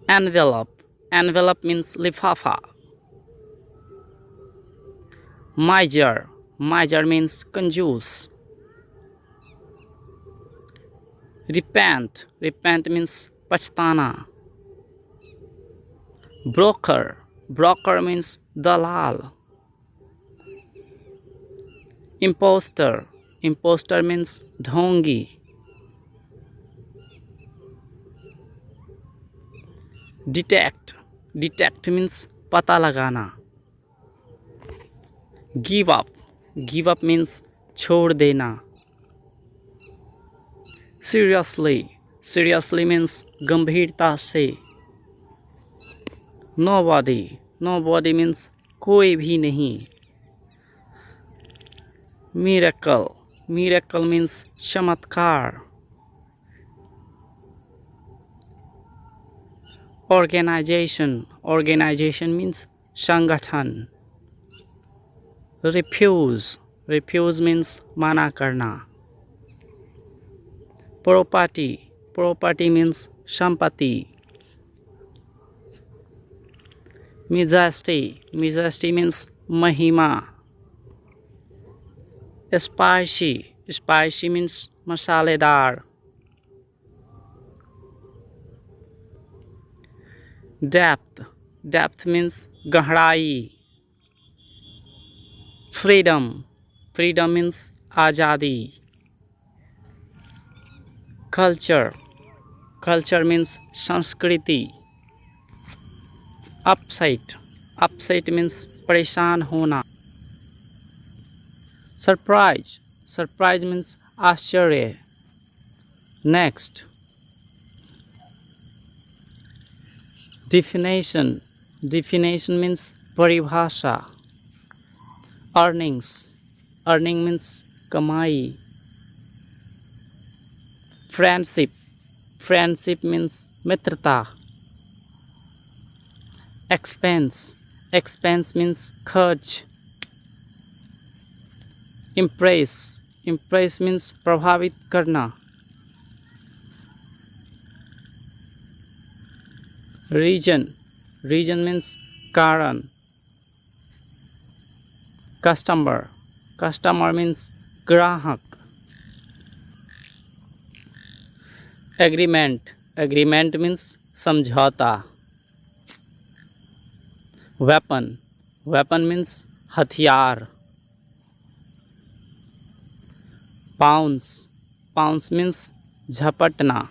Envelope. Envelope means lifafa. Miser. Miser means कंजूस. Repent. Repent means पछताना. Broker. Broker means dalal. Imposter. Imposter means ढोंगी. Detect. Detect means पता लगाना. Give up. Give up means छोड़ देना. Seriously. Seriously means गंभीरता से. Nobody. Nobody means कोई भी नहीं. Miracle. Miracle means चमत्कार. Organization. Organization means संगठन. Refuse. Refuse means मना करना. Property. Property means संपत्ति. Majesty. Majesty means महिमा. Spicy. Spicy means मसालेदार. Depth. Depth means गहराई. Freedom. Freedom means आज़ादी. Culture. Culture means संस्कृति. Upset. Upset means परेशान होना. Surprise. Surprise means आश्चर्य. Next. Definition. Definition means परिभाषा. Earnings. Earning means कमाई. Friendship. Friendship means मित्रता. Expense. Expense means खर्च. Impress. Impress means प्रभावित करना. Reason. Reason means कारण. Customer. Customer means ग्राहक. Agreement. Agreement means समझौता. Weapon. Weapon means हथियार. Pounce. Pounce means झपटना.